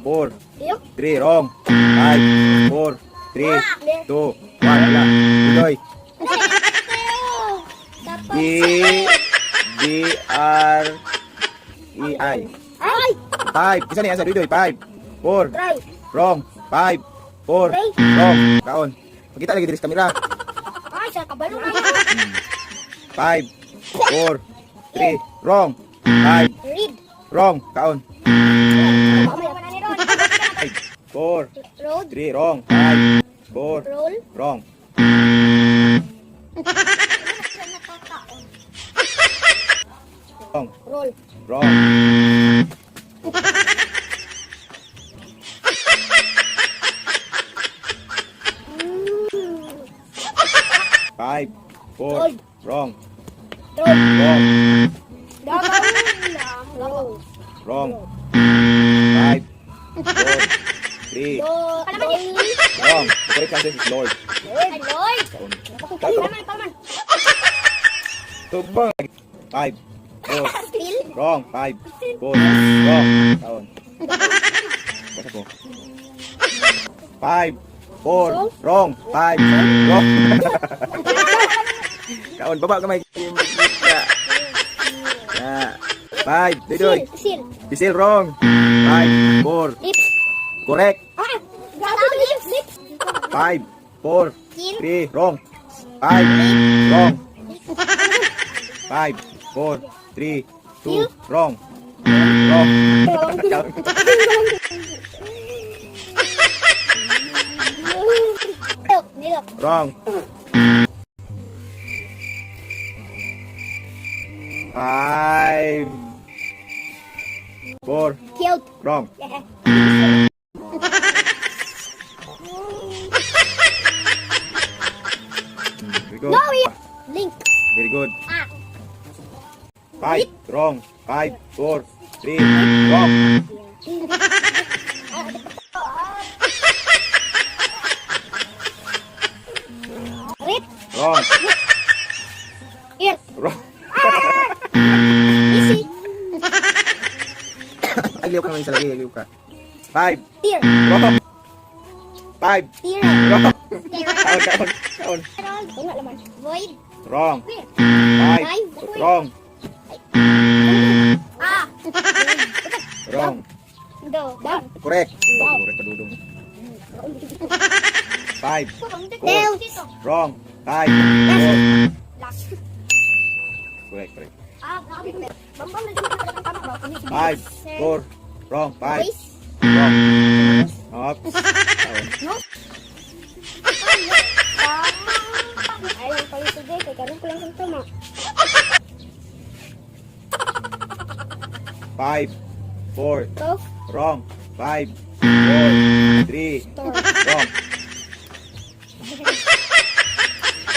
4, 3, wrong. 5, 4, 3, 2, 1, wala. Bidoy. D, D, R, E, I. 5. Isa na yung answer, Bidoy. 5, 4, wrong. 5, 4, wrong. Kaon. Pagkita lagi diri sa kamera. 5, 4, 3, wrong. 5, wrong. Kaon. 5, 4, 3, wrong. 5, 4, wrong. Wrong. 5, 4, wrong. Wrong. 5, 4, 3, wrong. The correct answer is Lord. Tubang. 5, 4, wrong. 5, 4, wrong. Kaon. Basta ko. 5, 4, wrong. 5, wrong. Kaon, baba kamay. 5, Bidoy. Pisil, wrong. 5, 4, correct. 5, 4, 3, wrong. 5, wrong. 5, 4, 3, 2, wrong. Wrong. Wrong. 5, 4, wrong. Very good. Very good. 5, wrong. 5, 4, 3, wrong. Wrong. Wrong. Agliw ka lang isa lagi, agliw ka. 5, wrong. 5, wrong. Kaon. Wrong. 5, wrong. Wrong. Correct. Correct ka dudong. 5, 4, wrong. 5, 4. Correct. 5, 4, wrong. 5, wrong. Up. Kaon. Five, 4, wrong. 5, 4, 3, wrong.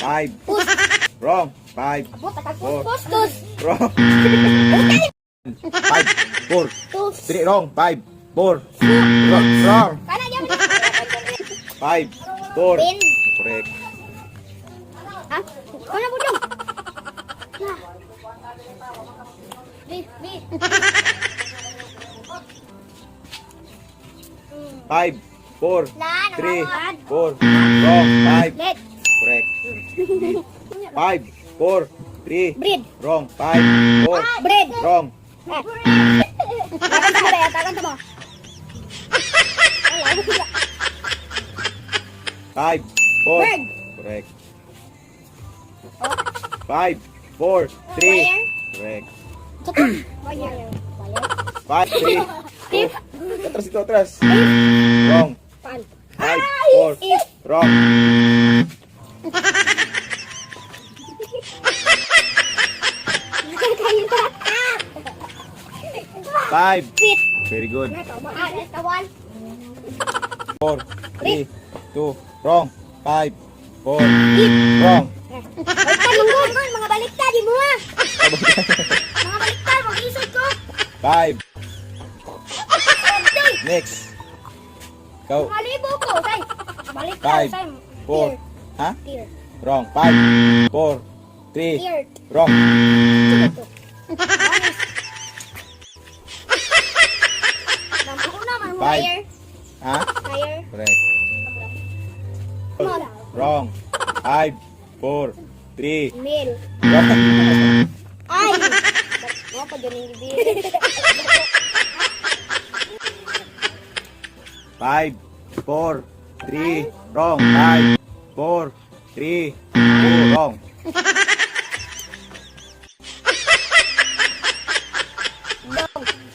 5, wrong. 5, 4, wrong. 5, 4, 3, wrong. 5, 4, wrong. 5, 4, correct. 5, 4, 3, 4, wrong. 5, correct. 5, 4, 3, wrong. 5, 4, wrong. 5, 4, correct. 5, 4, 3, correct. 5, 3, 2, atras ito, atras. Wrong. 5, 4, wrong. 5, very good. 4, 3, 2, wrong. 5, 4, wrong. Mga baliktad, di mo ha? Mga baliktad, mag-isod ko. 5. Next. Go. Malibo ko, say. Baliktad, 5, say. 4. Ha? Tear. Wrong. 5, 4, 3, Tear. wrong. Naman Higher. Ha? Higher. Correct. Small. Wrong. 5, 4, 3. Male. Wrong. Ay! Ano pa dyan yung bibili? 5, 4, 3. Wrong. 5, 4, 3, 2. Wrong.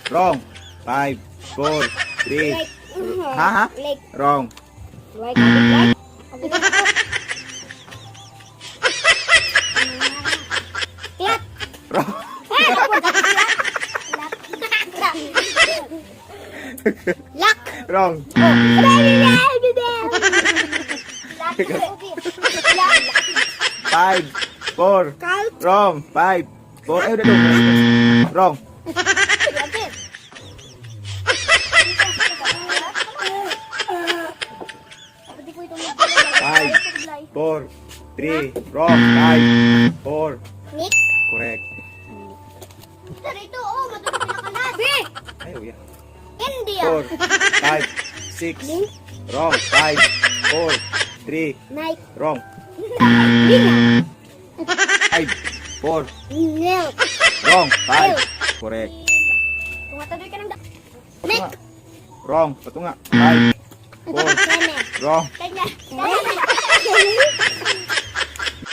Wrong. 5, 4, 3. Like. Ha? Like. Wrong. Like. Like. Clock. Wrong. Lock. Wrong. Lock. 5, 4. Count. Wrong. 5, 4. Ay, udah dong. Wrong. Five. 4, 3. Wrong. 5, 4. Nick. Correct. Dito, oh, matulog pinakalas. Ay, oh, yeah. India. 4, 5, 6. Wrong. 5, 4, 3. Nike. Wrong. Lina. 5, 4. Milk. Wrong. 5. Correct. Tumatadoy ka ng Pato nga. Wrong. Pato nga. 5, 4. Kene. Wrong. Kanya.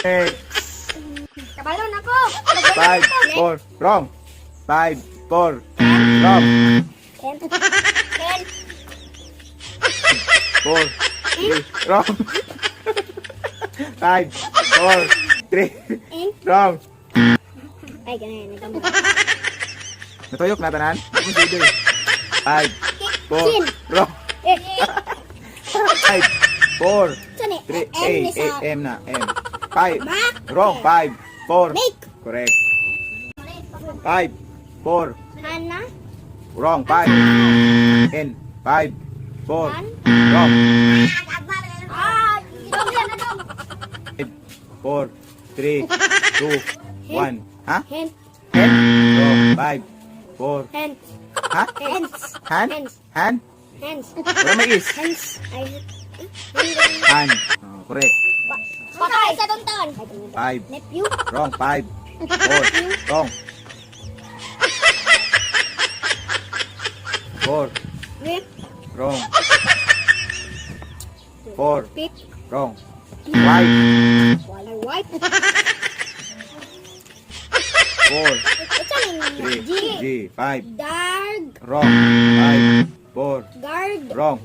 Next. Kabalon ako. 5, 4. Wrong. 5, 4. Wrong. Ken. Ken. 4, 3. Wrong. 5, 4, 3. Ink. Wrong. Ay, ganyan. Nagkamot. Natuyok na tanan. 5, 4. Chin. Wrong. Eh. 5, 4, Sani. 3. M ni sa. M na. M. 5. Mac. Wrong. 5, 4. Make. Correct. 5, 4. Hana. Wrong. 5. N. 5, 4. Han. Wrong. Ah, dong yan na dong. 5, 4, 3, 2, 1. Ha? Hen. N. Wrong. 5, 4. Hen. Ha? Hens. Han? Hens. Han? Hens. Wala may is. Hens. Ay. Han. Oh, correct. Patay sa tonton. 5. Nephew. Wrong. 5, 4. Wrong. 4. Whip. Wrong. 4. Pip. Wrong. 5. Wala white. 4. Ito yung 3. G. G. 5. Dark. Wrong. 5. 4. Guard. Wrong.